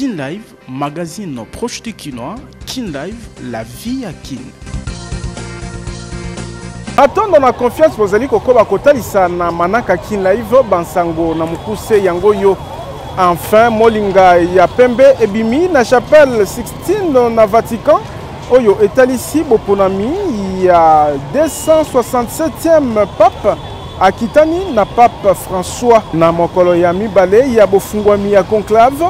Kin Live, magazine proche du Kinois. Kin Live, la vie à Kin. Attends dans la confiance vous allez kokoba kotalisa na manaka Kin Live bansango na mukuse yango yo. Enfin molinga ya pembe ebimi na chapelle 16 na Vatican oyo etalisi boponami ya 267e pape akitani na pape François na mokolo ya mibale ya bofungwami ya conclave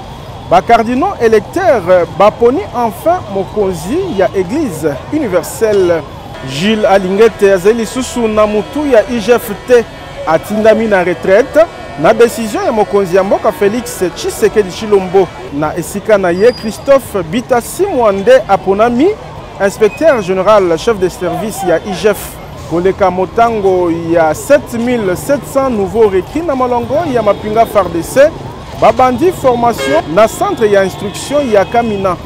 ba cardinaux électeurs baponi enfin mokonzi ya église universelle. Jules Alingete azeli susu na mutu ya IGFT atindami na retraite na décision ya mokonzi ya mboka Félix Tshisekedi Tshilombo na esika na ye Christophe Bitasi Mwande aponami inspecteur général chef de service ya IGF koleka motango ya 7700 nouveaux recrues na malongo ya mapinga FARDC babandi formation na centre ya instruction ya Kamina.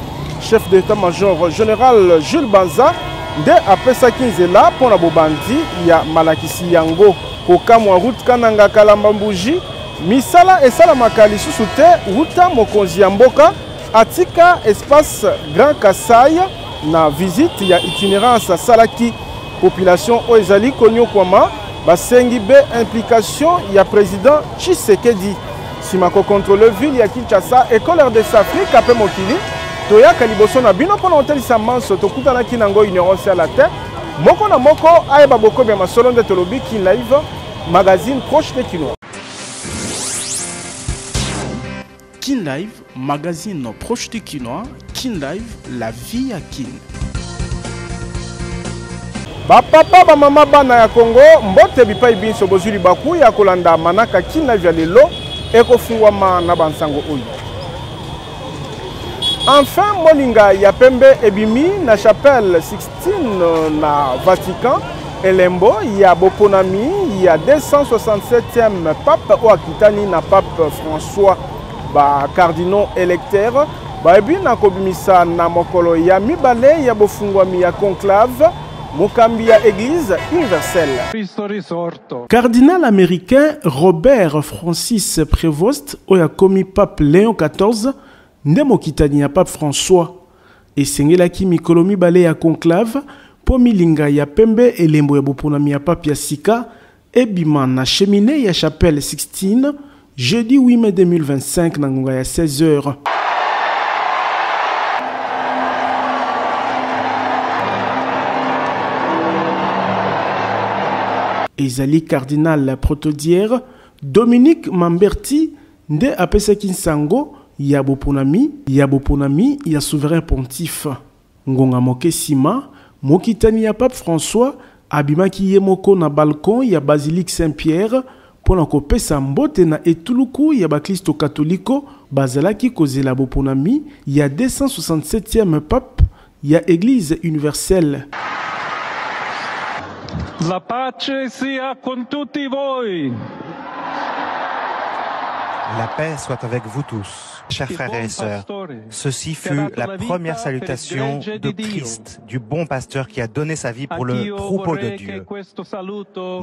Chef d'état-major général Jules Banza nde apesaki nzela mpona bobandi ya malakisi yango kokamwa route kananga kalamba mbuji misala esalamaka lisusu te wuta mokonzi ya mboka atika espace Grand Kasai na visite ya itinérance asalaki population oyo ezali konyokwama basengi be implication ya président Tshisekedi nsima kokontrole ville ya Kinshasa école RDC Afrique ape mokili toyaka liboso na bino mpona kotalisa manso tokutanaki nango ignorance ya la terre moko na moko ayeba bokobi ya masolo nde tolobi Kin Live magazine proche de Kinois. Kin Live, magazine proche du Kinois. Kin Live, la vie à Kin. Bapapa bamama bana ya Congo mbote bipai binso bozuli baku ya kolanda manaka Kin Live ya lelo ekofungwama na bansango oyo. Enfin molinga ya pembe ebimi na chapelle 16 na Vatican elembo ya boponami ya 267e pape o akitani na pape François ba cardinaux électeurs ba ebina kobimisa na mokolo ya mibale ya bofungwami ya conclave mokambi ya église universelle. Cardinal américain Robert Francis Prévost oya komi pape Léon XIV nde mokitani ya pape François esengelaki mikolo mibale ya conclave po milinga ya pembe elembo ya boponami ya pape ya sika ebima na cheminée ya chapelle 16 jeudi 8 mai 2025 na ngonga ya 16h. Ezali cardinal protodière Dominique Mamberti nde apesaki nsango ya boponami ya souverain pontife. Ngonga moke sima mokitani ya pape François abimaki ye moko na balcon ya basilique Saint-Pierre pona kopesa mbote na etuluku ya bakristo katoliko bazalaki kozela boponami ya 267e pape ya église universelle. La pace sia con tutti voi. La paix soit avec vous tous, chers frères et sœurs. Ceci fut la première salutation de Christ, du bon pasteur qui a donné sa vie pour le troupeau de Dieu.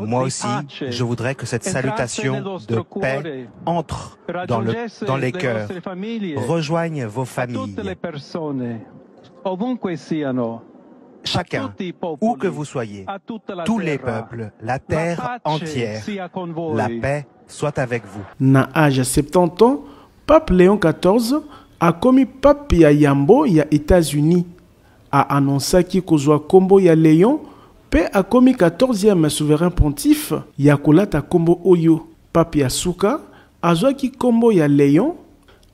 Moi aussi, je voudrais que cette salutation de paix entre dans les cœurs, rejoigne vos familles. Chacun, où que vous soyez, tous les peuples, la terre entière, la paix soit avec vous. Na âge 70 ans, pape Léon XIV a commis pape ya Yambo ya États-Unis. A annoncé kozwa kombo ya Léon, pe a commis 14e souverain pontife ya kolata kombo oyo. Pape ya Suka azwaki kombo ya Léon,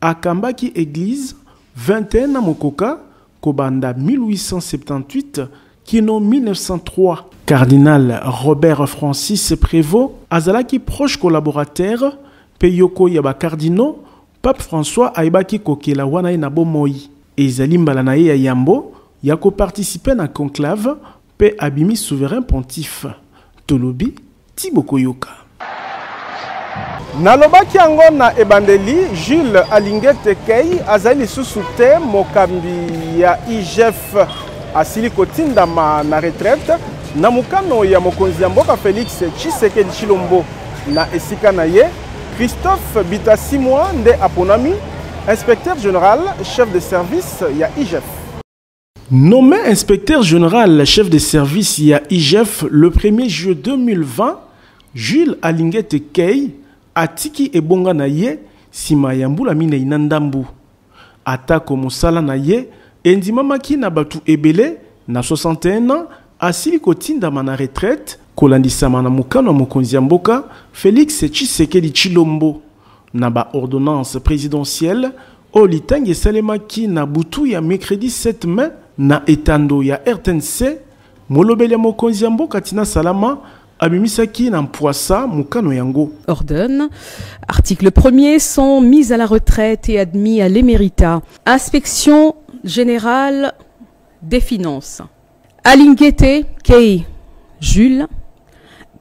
akambaki église 21 na mokoka kobanda 1878 kino 1903. Cardinal Robert Francis Prévost azalaki proche collaborateur pe yoko ya ba cardinaux pape François aibaki kokela wana na bomoi ezali mbala na ye ya yambo ya ko participer na conclave pe abimi souverain pontife tolobi Tiboko Yoka. Nalobaki yango na ebandeli Jules Alingete Kei azali susu te mokambi ya IGF asili kotindama na retraite na mukano ya mokonzi ya mboka Félix Tshisekedi Tshilombo na esika na ye Christophe Bitasi nde aponami inspecteur général chef de service ya IGF. Nommé inspecteur général chef de service ya IGF le 1er juillet 2020, Jules Alingete Kei atiki ebonga na ye sima ya mbula mine inandambu. Atako mosala na ye endimamaki na batu ebele na 61 ans asili kotindama na retraite kolandisama na mukano mokonzi ya mboka Félix Tshisekedi Tshilombo na ba ordonnance présidentielle olitangi esalemaki na butu ya mercredi 7 mai na etando ya RTNC molobeli ya mokonzi ya mboka Tina Salama abimisaki na mpwasa mukano yango. Ordonne. Article 1er sont mis à la retraite et admis à l'éméritat. Inspection générale des finances. Alingete Kei Jules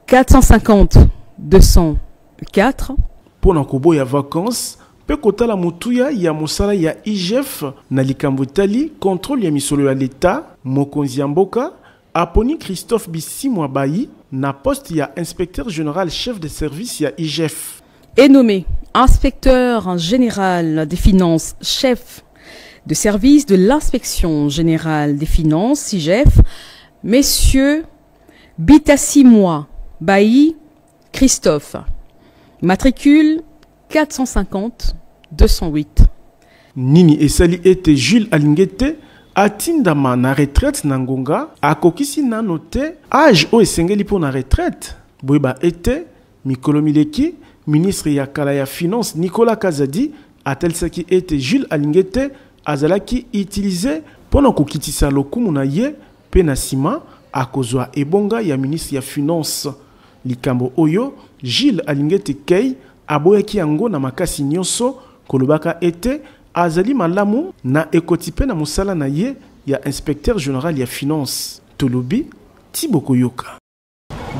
450 204. Pour nakobo ya vacances, pe kotala mutuya ya mosala ya IGF na likambo tali contrôle ya misolo ya l'État mokonzi ya mboka aponi Christophe Bisimwa Bayi na poste ya inspecteur général chef de service ya IGF. Est nommé inspecteur général des finances chef de service de l'inspection générale des finances IGF messieurs Bitassimwa Bayi Christophe. Matricule 450 208. Nini esali ete Jules Alingete atindama na retraite na ngonga akokisi na note âge o esengeli po na retraite boyeba ete mikolo mileki ministre ya kala ya finance Nicolas Kazadi atelisaki ete Jules Alingete azalaki utilisé pona kokitisa lokumu na ye pe na sima akozwa ebonga ya ministre ya finance. Likambo oyo Jules Alingete Kei aboyaki yango na makasi nyonso kolobaka ete azali malamu na ekotipe na musala na ye ya inspecteur général ya finance. Tolobi Tiboko Yoka.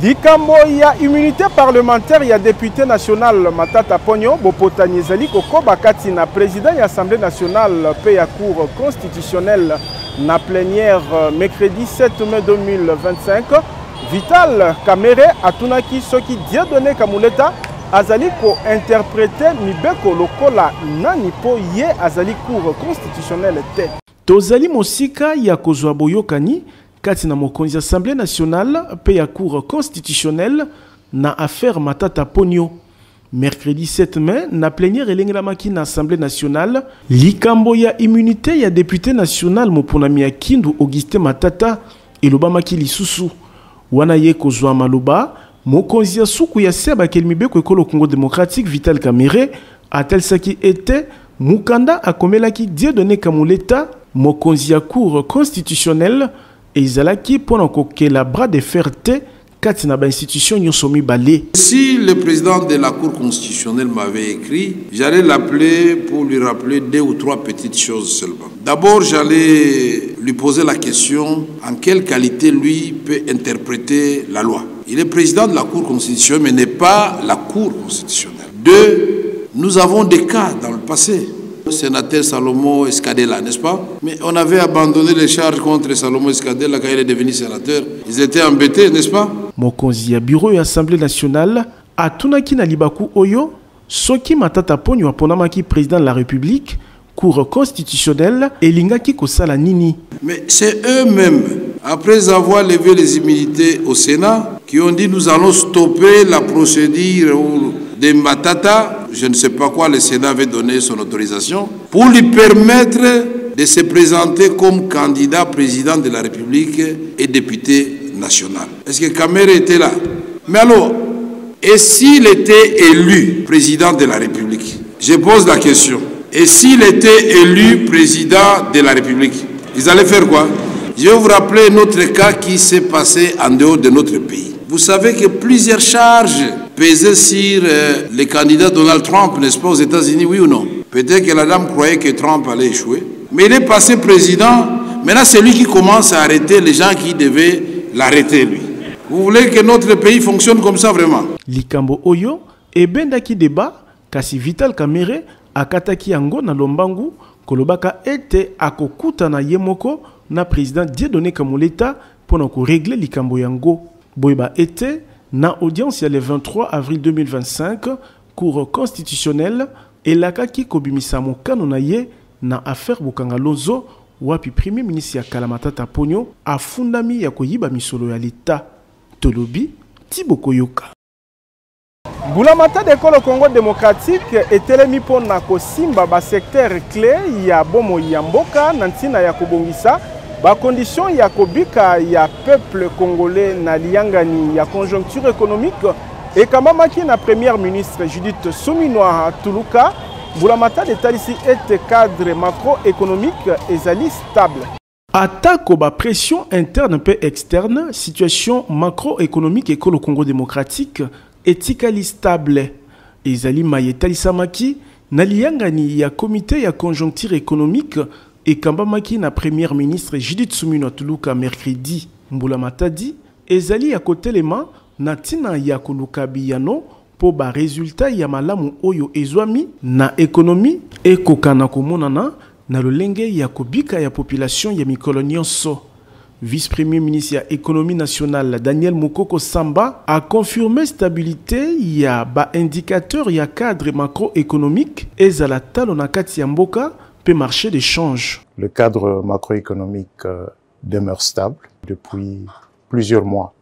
Likambo ya immunité parlementaire ya député national Matata Ponyo bopotani ezali kokoba kati na président ya Assemblée nationale pe ya cour constitutionnelle na plénière mercredi 7 mai 2025. Vital Kamerhe atunaki soki Dieudonné Kamuleta azali ko interpréter mibeko lokola nani po ye azali cour constitutionnelle te. Tozali mosika ya kozwa boyokani kati na mokonzi Assemblée nationale pe ya cour constitutionnelle na affaire Matata Ponyo. Mercredi 7 mai na plénière elengelamaki na Assemblée nationale likambo ya immunité ya député national moponami ya Kindu Augustin Matata elobamaki lisusu wana ye kozwa maloba mokonzi ya suku ya seba kelimibeko ekolo Congo démocratique Vital Kamerhe atelisaki ete mukanda akomelaki Dieudonné Kamuleta mokonzi ya cour constitutionnelle ezalaki pona kokela bras de fer te kati na ba institution nyonso mibale. Si le président de la cour constitutionnelle m'avait écrit, j'allais l'appeler pour lui rappeler 2 ou 3 petites choses seulement. D'abord, j'allais lui poser la question en quelle qualité lui peut interpréter la loi. Il est président de la cour constitutionnelle mais n'est pas la cour constitutionnelle. 2, nous avons des cas dans le passé. Le sénateur Salomon Escadela, n'est-ce pas? Mais on avait abandonné les charges contre Salomon Escadela quand il est devenu sénateur. Ils étaient embêtés, n'est-ce pas? Mokonzi ya bureau ya Assemblée nationale atunaki na libaku oyo soki Matata Ponyo aponamaki président de la République cour constitutionnelle elingaki kosala nini. Mais c'est eux-mêmes, après avoir levé les immunités au Sénat, qui ont dit nous allons stopper la procédure de Matata, je ne sais pas quoi, le Sénat avait donné son autorisation, pour lui permettre de se présenter comme candidat président de la République et député national. Est-ce que Kamerhe était là? Mais alors, et s'il était élu président de la République? Je pose la question. Et s'il était élu président de la République, ils allaient faire quoi? Je vais vous rappeler notre cas qui s'est passé en dehors de notre pays. Vous savez que plusieurs charges pesaient sur le candidat Donald Trump, n'est-ce pas, aux États-Unis, oui ou non? Peut-être que la dame croyait que Trump allait échouer. Mais il est passé président. Maintenant, c'est lui qui commence à arrêter les gens qui devaient l'arrêter, lui. Vous voulez que notre pays fonctionne comme ça, vraiment? Likambo Oyo, ebendaki débat, kasi Vital Kamerhe akataki yango na lombangu, kolobaka ete akokuta na yemoko na président Dieudonné Kamuleta pour nous régler likambo yango. Boyba ete na audience le 23 avril 2025, cour constitutionnelle elakaki kobimisa mokano na ye na affaire Bokanga Lozo wapi premier ministre ya Kalamatata Ponyo afundami ya koyiba misolo ya leta. Tolobi Tiboko Yoka. Bulamata de Kolo Congo démocratique etelemi pona kosimba ba secteur clé ya bomo ya mboka na ntina ya kobongisa ba condition ya kobika ya peuple congolais na liangani ya conjoncture économique et kamamaki na première ministre Judith Suminwa Tuluka. Bulamata de talisi et cadre macroéconomique ezali stable. Attaque ba pression interne et externe, situation macroéconomique et le Congo démocratique etikali stable. Ezali mayetali samaki na liangani ya comité ya conjoncture économique et kambamaki na première ministre Judith Suminwa Tuluka mercredi. Mbulamata di ezali ya kotelema na tina ya koluka biyano po ba résultat ya malamu oyo ezwami na économie et kokana komonana na lolenge ya kobika ya population ya mikolo nyonso. Vice-premier ministre ya économie nationale Daniel Mukoko Samba a confirmé stabilité ya ba indicateur ya cadre macroéconomique ezala talo na kati ya mboka pe marché d'échange. Le cadre macroéconomique demeure stable depuis plusieurs mois.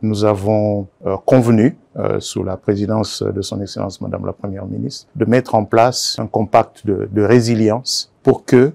Nous avons convenu, sous la présidence de son Excellence Madame la Première ministre, de mettre en place un compact de résilience pour que,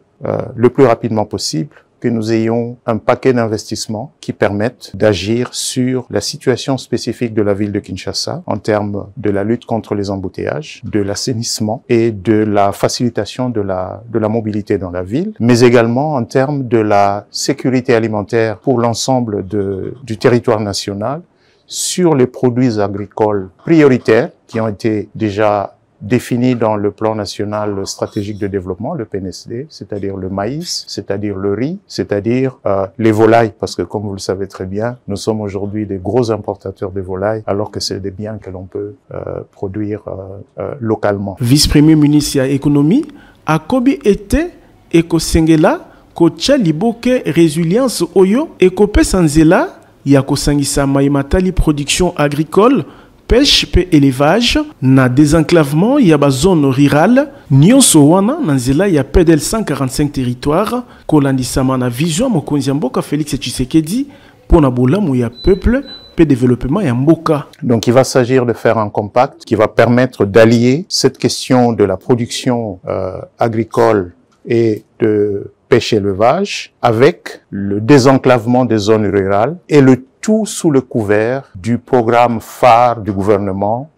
le plus rapidement possible, que nous ayons un paquet d'investissements qui permettent d'agir sur la situation spécifique de la ville de Kinshasa en termes de la lutte contre les embouteillages, de l'assainissement et de la facilitation de la mobilité dans la ville, mais également en termes de la sécurité alimentaire pour l'ensemble du territoire national sur les produits agricoles prioritaires qui ont été déjà définis dans le plan national stratégique de développement, le PNSD, c'est-à-dire le maïs, c'est-à-dire le riz, c'est-à-dire les volailles, parce que comme vous le savez très bien, nous sommes aujourd'hui des gros importateurs de volailles, alors que c'est des biens que l'on peut produire localement. Vice-premier ministre ya économie, akobi ete ekosengela kocha liboke résilience oyo ekope sanzela ya kosangisa maimatali production agricole, pêche pe élevage na désenclavement ya ba zone rurale nyonso wana na nzela ya PDL 145 territoire kolandisama na vision mokonzi ya mboka Félix Tshisekedi pona bolamu ya peuple pe développement ya mboka. Donc il va s'agir de faire un compact qui va permettre d'allier cette question de la production agricole et de pêche-élevage avec le désenclavement des zones rurales et le tout sous le couvert du programme phare du gouvernement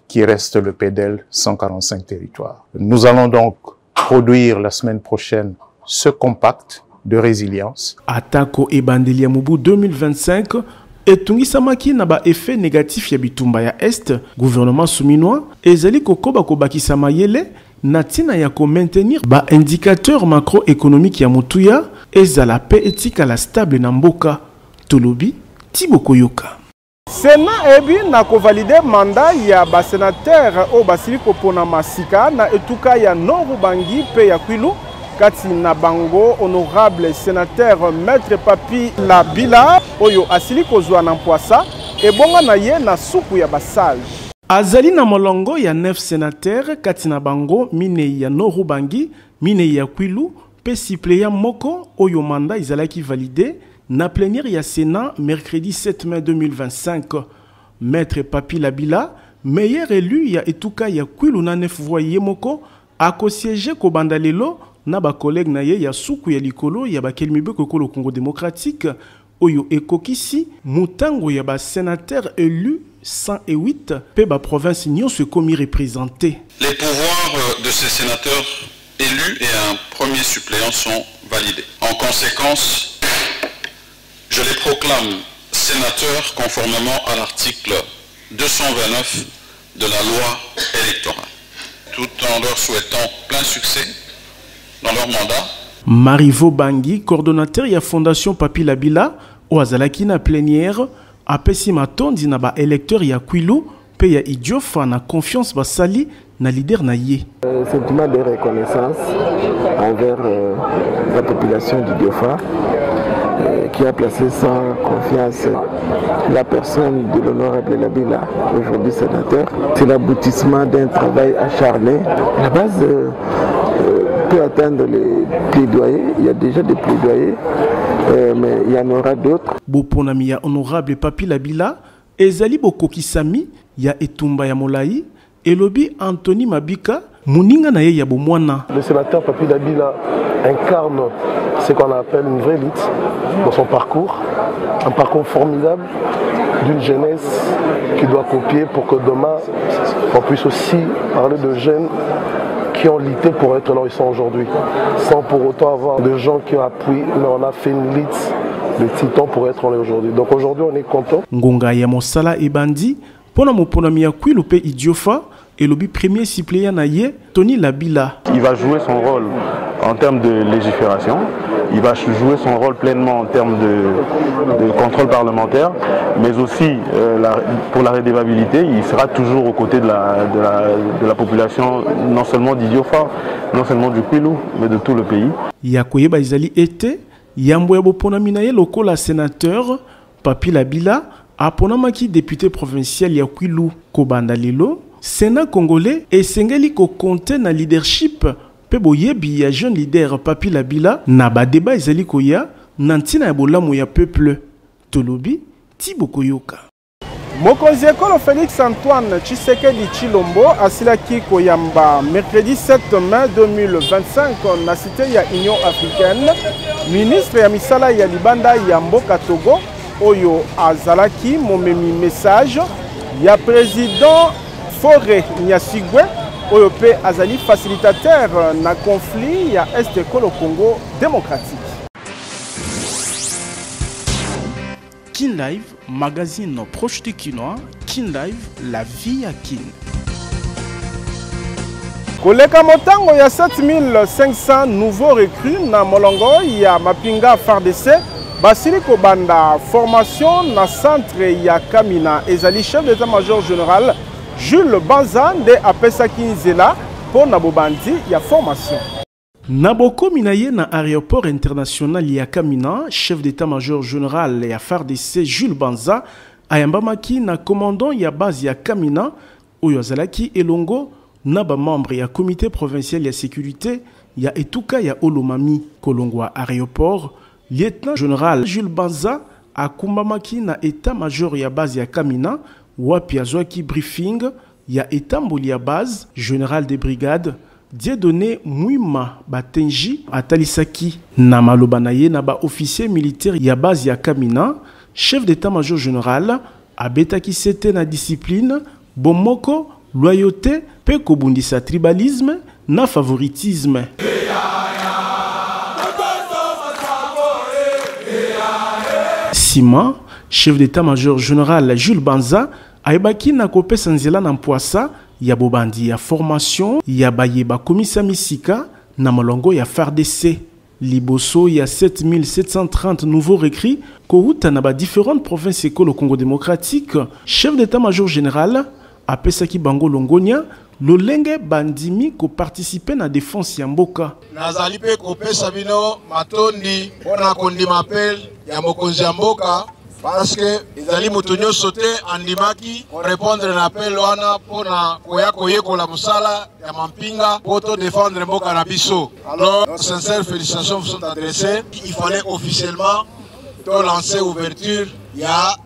qui reste le PDL 145 territoires. Nous allons donc produire la semaine prochaine ce compact de résilience. Atako ebandeli ya mubu 2025 etungisamaki na ba effet négatif ya bitumba ya Est, gouvernement Suminwa ezali kokoba kobakisa mayele na tina ya ko maintenir ba indicateur macroéconomique ya mutuya ezala pe etika la stable na mboka. Tolobi Tiboko Yoka. Sénat ebi na kovalide mandat ya ba sénateur o basili kopona masika na etuka ya Noru Bangi pe ya Kwilu kati na bango honorable sénateur maître Papi Labila oyo asili kozwa na Mpwasa ebonga na ye na suku ya basage. Azali na molongo ya 9 sénateur kati na bango mine ya Noru Bangi, mine ya Kwilu pe suppléant moko oyo mandat izalaki validé na plénière ya Sénat mercredi 7 mai 2025. Maître Papi Labila, meilleur élu ya etuka ya Kwilu na 9 voix moko ako siéger ko bandalelo na ba collègue na ye ya suku ya likolo ya ba kelmibe kokolo Congo démocratique oyo ekokisi mutango ya ba sénateur élu 108 pe ba province nyonso komi représenté. Les pouvoirs de ces sénateurs élus et un premier suppléant sont validés. En conséquence, je les proclame sénateurs conformément à l'article 229 de la loi électorale, tout en leur souhaitant plein succès dans leur mandat. Marivo Bangi, coordonnateur ya Fondation Papi Labila, ou azalaki na plénière, apesi matondi na ba électeur ya Kwilu, pe ya Idiofa na confiance basali na leader na ye. Sentiment de reconnaissance envers la population d'Idiofa qui a placé sa confiance la personne de l'honorable Labila, aujourd'hui sénateur. C'est l'aboutissement d'un travail acharné. La base peut atteindre les plaidoyers. Il y a déjà des plaidoyers, mais il y en aura d'autres. Boponami ya honorable Papi Labila, ezali bokokisami ya etumba ya molai, elobi Anthony Mabika, muninga na ye ya bomwana. Le sénateur Papi Labila incarne ce qu'on appelle une vraie lutte dans son parcours, un parcours formidable d'une jeunesse qui doit copier pour que demain on puisse aussi parler de jeunes qui ont lutté pour être là où ils sont aujourd'hui, sans pour autant avoir de gens qui ont appuyé, mais on a fait une lutte de titan pour être là aujourd'hui. Donc aujourd'hui on est content. Ngonga ya mosala ebandi pona moponami ya kwilu pe idiofa elobi premier suppléant na ye Tony Labila. Il va jouer son rôle en termes de légifération, il va jouer son rôle pleinement en termes de contrôle parlementaire, mais aussi pour la redevabilité, il sera toujours aux côtés de la population, non seulement d'Idiofa, non seulement du Kwilu, mais de tout le pays. Yakoyeba izali ete yambo ya boponami na ye lokola sénateur Papi Labila aponamaki député provincial ya Kwilu kobanda lelo. Sénat congolais esengeli ko compter na leadership pe boyebi ya jeune leader Papi Labila na ba débat ezali koya na ntina ya bolamu ya peuple tolobi Thibaut Koyoka. Mokonzi ekolo Félix Antoine Tshisekedi Tshilombo asilaki koyamba mercredi 7 mai 2025 na cité ya Union africaine ministre ya misala ya libanda ya mboka Togo oyo azalaki momemi message ya président Faure Nyasigwe oyo pe azali facilitateur na conflit ya Est Ekolo Congo démocratique. Kin Live, magazine proche du Kinois. Kin Live, la vie à Kin. Koleka motango ya 7500 nouveaux recrues na molongo ya mapinga FARDC basili kobanda formation na centre ya Kamina ezali chef d'état-major général Jules Banza nde apesaki nzela pour nabobandi ya formation. Naboko minaye na aéroport international ya Kamina, chef d'état-major général ya FARDC Jules Banza ayambamaki na commandant ya base ya Kamina oyo azalaki elongo na ba membre ya comité provincial ya sécurité ya etuka ya Olomami kolongwa aéroport. Lieutenant général Jules Banza akumbamaki na état-major ya base ya Kamina wapi azwaki briefing ya etamboli ya base général des brigades Dieudonné Mwima Batenji atalisaki na maloba na ye na ba officier militaire ya base ya Kamina chef d'état-major général abetaki sete na discipline bomoko loyauté pe kobundisa tribalisme na favoritisme. Sima, chef d'état-major général Jules Banza aibaki na kopesa nzela na mpoasa ya bobandi ya formation ya bayeba komisa misika na molongo ya FARDC. Liboso ya 7730 nouveaux recrues kouta na ba différentes provinces ekolo Congo démocratique. Chef d'état-major général apesaki bango longonia lolenge bandimi ko participer na défense ya mboka. Nazali pe kopesa bino matondi pona kondima appel ya mokonzi ya mboka parce que ezali moto nyonso te andimaki ko répondre na appel wana pona koya koyekola mosala ya mampinga poto défendre mboka na biso. Alors nos sincères félicitations vous sont adressées. Il fallait officiellement lancer ouverture ya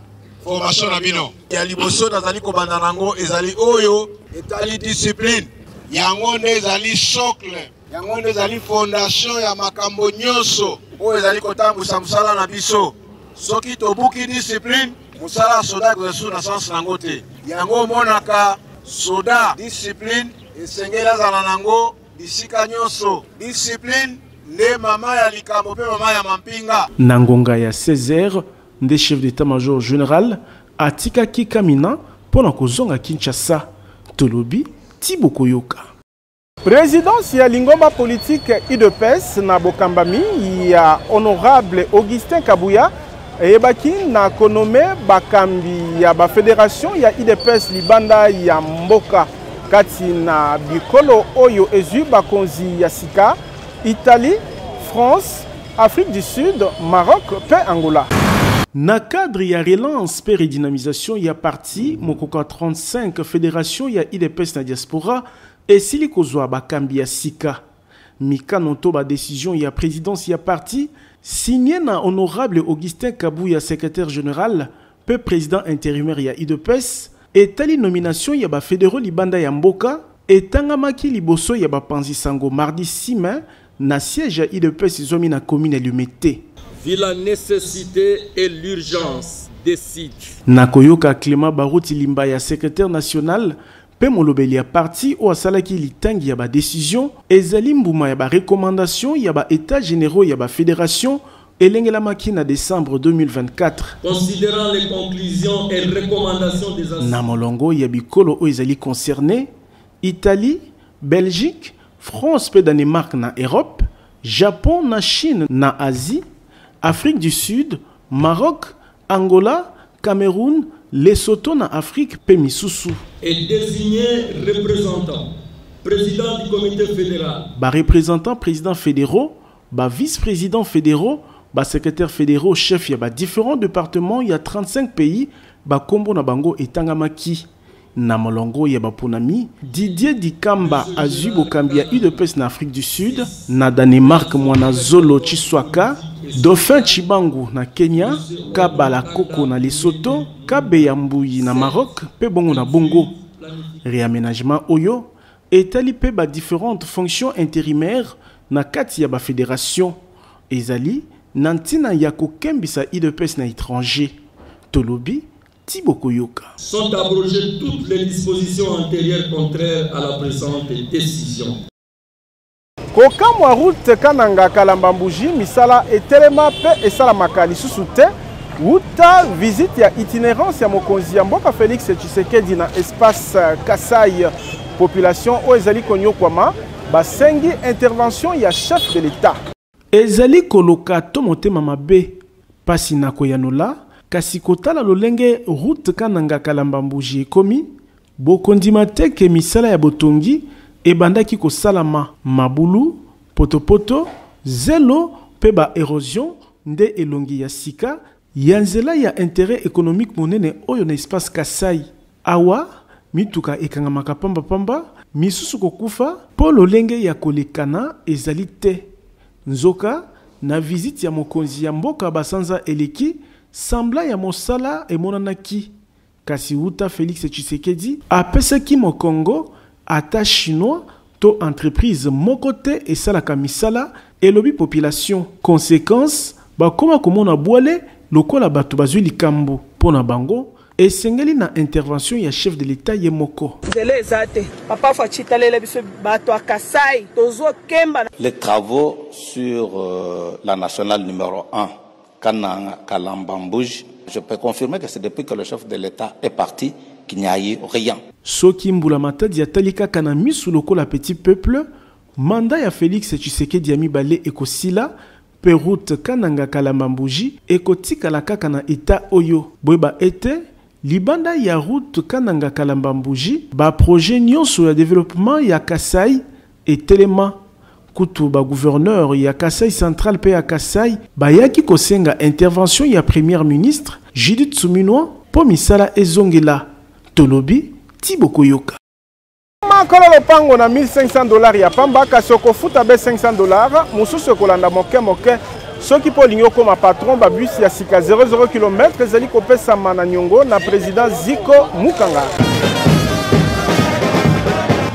formation na bino. Ya liboso nazali ko banda nango ezali oyo etali discipline. Yango nde ezali socle. Yango nde ezali fondation ya makambo nyonso oyo ezali kotambusa mosala na biso. Soki tobuki discipline, musala soda ko na sens nango te. Yango monaka soda discipline esengela zala nango bisika nyonso. Discipline nde mama ya likambo pe mama ya mampinga. Nangonga ya Césaire nde chef d'état-major général atikaki Kamina pona kozonga Kinshasa. Tolobi Thibaut Koyoka. Présidence ya lingomba politique UDPS na Bokambami ya honorable Augustin Kabuya eyebaki na konome bakambi ya ba fédération ya UDPS libanda ya mboka kati na bikolo oyo ezwi bakonzi ya sika Italie, France, Afrique du Sud, Maroc pe Angola. Na cadre ya relance pe redynamisation ya parti mokoka 35 fédération ya IDPS na diaspora et sili kozwa bakambi ya sika. Mika nonto ba décision ya présidence ya parti signé na honorable Augustin Kabouya secrétaire général pe président intérimaire ya IDPS et tali nomination ya ba fédéraux libanda ya mboka et tangamaki liboso ya ba panzi sango mardi 6 mai na siège ya IDPS zomi na commune Lumete. Vu la nécessité et l'urgence des sites. Nakoyoka Clément Barouti Limbaya, secrétaire national, pe molobeli ya parti ou asalaki litangi ya ba décision, ezali mbuma ya ba recommandation ya ba états généraux ya ba fédération, elengela makina décembre 2024. Considérant les conclusions et recommandations des assises. Na molongo ya bikolo o ezali concerné, Italie, Belgique, France pe Danemark na Europe, Japon na Chine na Asie, Afrique du Sud, Maroc, Angola, Cameroun, Lesotho na Afrique pe misusu. Et désigner représentant, président du comité fédéral. Ba représentant président fédéraux, ba vice-président fédéraux, ba secrétaire fédéraux, chef ya ba différents départements, il y a 35 pays, ba kombo na bango etangamaki. Na molongo ya baponami Didier Dikamba azwi bokambi ya UDPS na Afrique du Sud, na Danemark mwana Zolo Chiswaka, Dauphin Chibangu na Kenya, Kabala Koko na Lesotho, Kabeya Mbuyi na Maroc, pe bongo na Bongo. Réaménagement oyo etali pe ba différentes fonctions intérimaires na kati ya ba fédération ezali nantina ya kokembisa UDPS na étranger. Tolobi sont abrogées toutes les dispositions antérieures contraires à la présente décision. Kokamwa route kananga kalambambuji misala etelema pe esala makali susute uta visite ya itinérance ya mokonzi ya mboka Félix Tshisekedi na espace Kasai population o ezali konyokwama basengi intervention ya chef de l'État. Ezali koloka to motema mabe pasi na koyanola kasi kotala lolenge route kananga kalambambuji ekomi bokondima te ke misala ya botongi ebandaki kosalama mabulu potopoto zelo pe ba érosion nde elongi ya sika ya nzela ya intérêt économique monene oyo na espace Kasai awa mituka ekangamaka pamba pamba misusu kokufa po lolenge ya kolekana ezali te nzoka na visite ya mokonzi ya mboka basanza eleki sambla ya mosala emonanaki kasi uta Félix Tshisekedi apesaki mokongo ata chinois to entreprise mokote esalaka misala elobi population conséquence bakoma komona bwale lokola bato bazwi likambo pona bango esengeli na intervention ya chef de l'État ye moko. Les travaux sur la nationale numéro 1 Kananga Kalambambuji, je peux confirmer que c'est depuis que le chef de l'État est parti qu'il n'y a eu rien. Soki mbula matadi ya talika kana misu lokola petit peuple, mandat ya Félix Tshisekedi ya mibale ekosila, pe route Kananga Kalambambuji ekotikala kaka na État oyo. Boyeba ete libanda ya route Kananga Kalambambuji ba projet nyonso ya développement ya Kasai etelema. Kutu ba gouverneur ya Kasai central pe ya Kasai bayaki kosenga intervention ya premier ministre Judith Suminwa po misala ezongela tolobi Tiboko Yoka. Makolo lopango na $1500 ya pamba kasi okofuta be $500 mususu kolanda moke soki po lingo koma patron ba bus ya sika 00 km ezali kopesa mana nyongo na président Ziko Mukanga.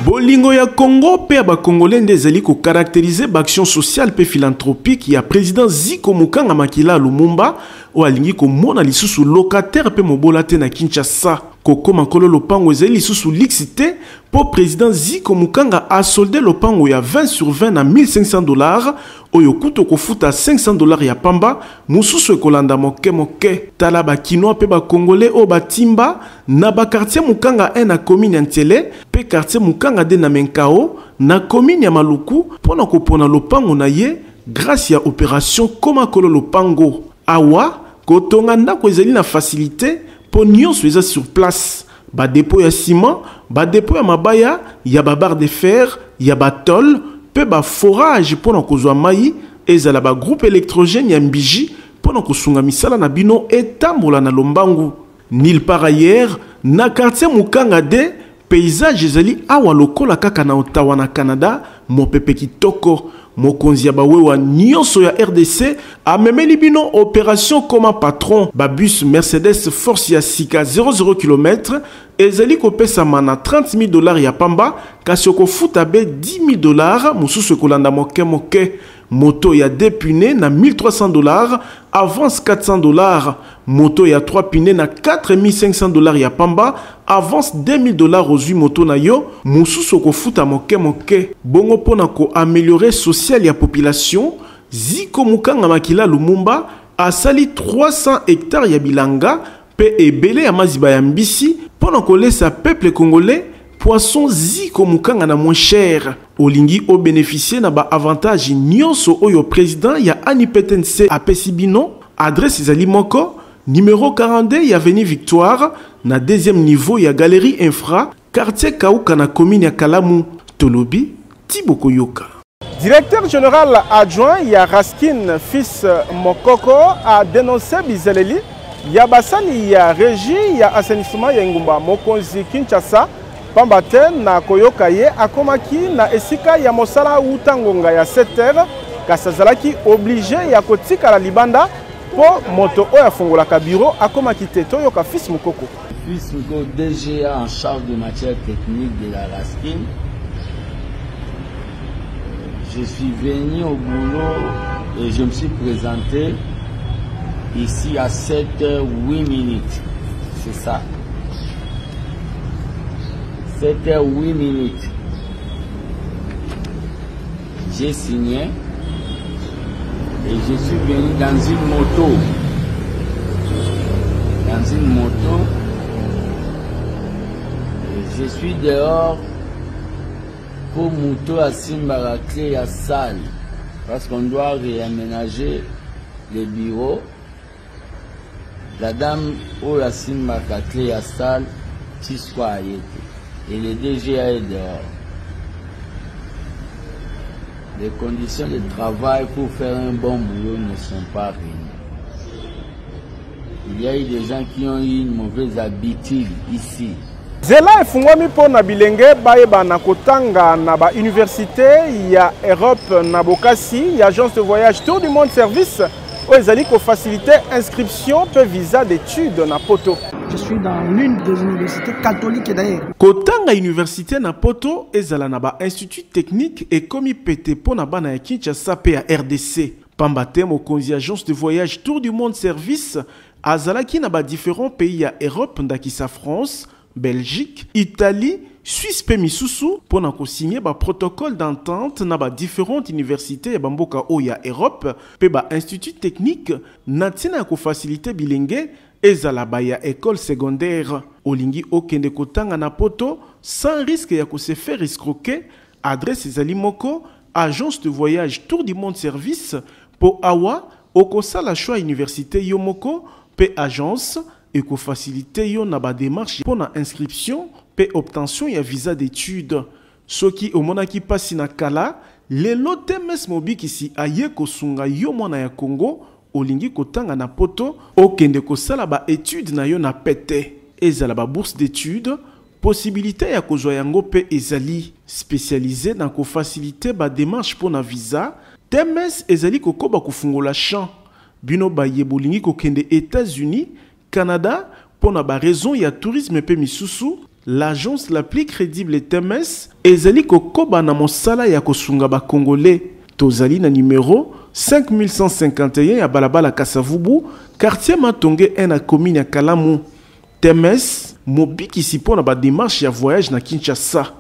Bolingo ya Congo pe ba Congolais ndezali ko caractériser l'action sociale pe philanthropique ya président Ziko Mukanga Makila Lumumba o alingi ko mona lisusu locataire pe mobola te na Kinshasa kokoma kolo lopango ezali lisusu lixité po président Ziko Mukanga a soldé lopango ya 20 sur 20 na $1500 oyo kuto kofuta $500 ya pamba mususu ekolanda moke tala ba kinois pe ba congolais o batimba na ba quartier Mukanga 1 na commune Ntele pe quartier Mukanga de na Menkao na commune ya Maluku pona kopona lopango na ye grâce ya opération koma kolo lopango awa kotonga ndako ezali na facilité po nyonso eza sur place ba dépôt ya ciment ba dépôt ya mabaya ya ba barre de fer ya ba tôle pe ba forage pona kozwa mai ezala ba groupe électrogène ya mbiji pona kosunga misala na bino etambola na lombangu. Nil par ailleurs na quartier Mukanga de paysage ezali awa lokola kaka na Ottawa na Canada mopepe kitoko. Mokonzi ya bawewa nyonso ya RDC amemeli bino opération comme patron. Babus Mercedes Force ya sika 00 km ezali kopesama na $30,000 ya pamba kasi okofuta be $10,000 mususu kolanda moke moke. Moto ya 2 pneus na $1,300, avance $400. Moto ya 3 pneus na $4,500 ya pamba, avance $2,000 aux 8 moto na yo, mususu kofuta moke moke. Bongo pona ko améliorer social ya population, Ziko Mukanga Makila Lumumba asali 300 hectares ya bilanga, pe ebele ya maziba ya mbisi, pona ko lesa peuple congolais poisson Ziko Mukanga na moins cher. Olingi o bénéficier na ba avantage nyonso oyo président ya ANIPTNC apesi bino. Adresse ezali moko numéro 42 ya avenue Victoire na deuxième niveau ya galerie infra quartier Kauka na commune ya Kalamu. Tolobi Tiboko Yoka. Directeur général adjoint ya Raskin fils Mokoko a dénoncé bizeleli ya basali ya régie ya assainissement ya Ngumba Mokonzi Kinshasa pambate na koyoka ye akomaki na esika ya mosala utangonga ya 7h kasazalaki obligé ya kotika la libanda po moto oya fungolaka bureau akomaki te toyoka fils Mokoko. Fils Mokoko DGA en charge de matière technique de la Raskin. Je suis venu au boulot et je me suis présenté ici à 7h08. C'est ça. 7h08. J'ai signé et je suis venu dans une moto. Et je suis dehors pour moto à Simba clé à salle parce qu'on doit réaménager les bureaux. La dame où la Simba clé à salle, qui soit et le DGA est dehors. Les conditions de travail pour faire un bon boulot ne sont pas réunies. Il y a eu des gens qui ont eu une mauvaise habitude ici. Zela efungwami po na bilenge baeba na kotanga na ba université ya Europe na Bokasi ya agence de voyage Tour du Monde Service où ils allaient faciliter inscription pe visa d'études na Poto. Je suis dans l'une des universités catholiques d'ailleurs. Kotanga université na Poto ezala na ba institut technique et komi pété po na bana ya Kinshasa pe ya RDC. Pambate mokonzi agence de voyage Tour du Monde Service azalaki na ba différents pays ya Europe ndakisa France, Belgique, Italie, Suisse pe misusu pour na ko signer ba protocole d'entente na ba différentes universités ya bamboka o ya Europe pe ba institut technique na tina ko faciliter bilenge ezala ba ya école secondaire olingi okende kotanga na Poto sans risque ya ko se faire escroquer. Adresse ezali moko agence de voyage Tour du Monde Service po awa okosala choix université yo moko pe agence et ko faciliter yo na ba démarche pour na inscription pe obtention ya visa d'études. Soki omonaki pasi na kala lelo temes mobiki si aye kosunga yo mwana ya Congo olingi kotanga na Poto okende kosala ba études na yo na pete ezala ba bourse d'études possibilité ya kozwa yango pe ezali spécialisé na ko faciliter ba démarche pour na visa. Temes ezali kokoba kufungola champ bino ba yebolingi kokende États-Unis, Canada pour na ba raison ya tourisme pe misusu. L'agence la plus crédible Temes ezali kokoba na mosala ya kosunga ba congolais. Tozali na numéro 5151 ya balabala Kasavubu, quartier Matonge 1 na commune ya Kalamu. Temes mobiki si pona ba démarche ya voyage na Kinshasa.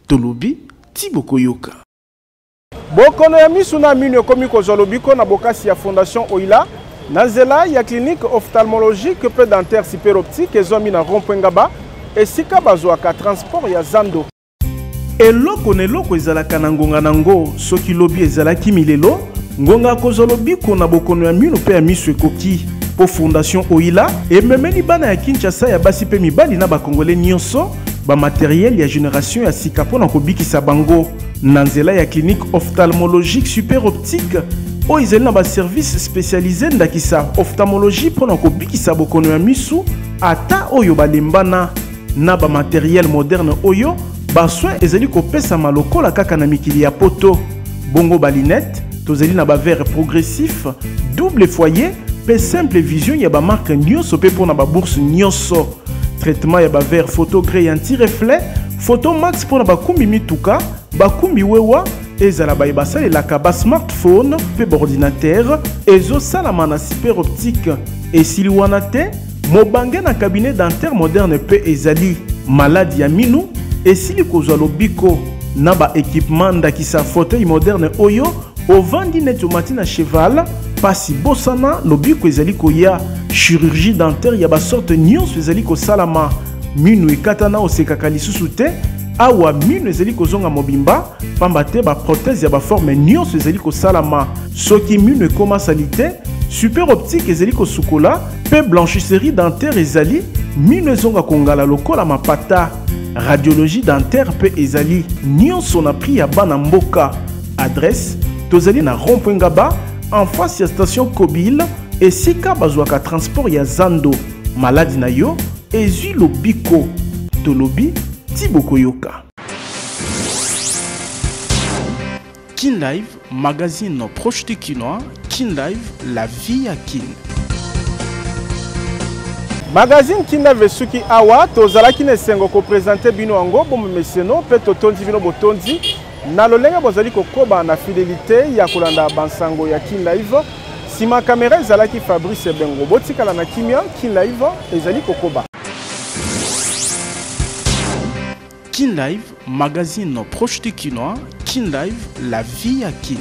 Tolobi Tiboko Yoka. Bokono ya misu na minu komi kozolobiko na bokasi ya fondation Oila na zela ya clinique ophtalmologique pe dentaire super optique ezomi na Rompwengaba esika bazwaka transport ya Zando. Eloko neloko ezalaka na ngonga nango soki lobi ezalaki milelo ngonga kozolobiko na bokono ya minu pe ya misu ekoki po fondation Oila ememeli bana ya Kinshasa ya basi pe mibali na bakongole nyonso ba matériel ya génération ya sika pona kobikisa bango na nzela ya clinique ophtalmologique super optique oyo ezali na baservice spécialisé ndakisa ophtalmologie mpona kobikisa bokono ya misu ata oyo balembana na bamateriel moderne oyo basoin ezali kopesama lokola kaka na mikili ya poto. Bongo balinette tozali na baverre progressif double foyer pe simple vision ya bamarke nyonso pe mpona babourse nyonso. Traitement ya baverre photo grey anti-reflet photo max mpona bakumbi mituka bakumbi wewa ezala bayebasalelaka ba smartphone pe baordinateur ezosalama na super optique. Esili wana te mobange na cabinet dentaire moderne pe ezali maladi ya minu esili kozwa lobiko na ba équipement ndakisa fauteuil moderne oyo ovandi neti omati na cheval pasi bosana lobiko ezali koya chirurgie dentaire ya basorte nyonso ezali kosalama minu ekatana osekaka lisusu te awa minu ezali kozonga mobimba pamba te baprothèse ya baforme nyonso ezali kosalama soki minu ekoma sali te super optique ezali kosukola pe blanchisserie dentaire ezali minu ezonga kongala lokola mapata radiologie dentaire pe ezali nyonso na prix ya bana mboka. Adresse tozali na rond-point Ngaba en face ya station Kobile esika bazwaka transport ya Zando. Maladi na yo ezwi lobiko tolobi Tiboko Yoka. Kin Live, magazine proche du Kinois. Kin Live, la vie à Kin. Magazine Kin Live suki awa tozalaki na esengo ko présenter bino yango bomo meseno pe totondi bino botondi na lolenga bozali kokoba na fidélité ya kolanda bansango ya Kin Live. Sima caméra ezalaki Fabrice Bengo botikala na kimia Kin Live ezali kokoba. Kin Live, magazine proche du Kinois. Kin Live, la vie à Kin.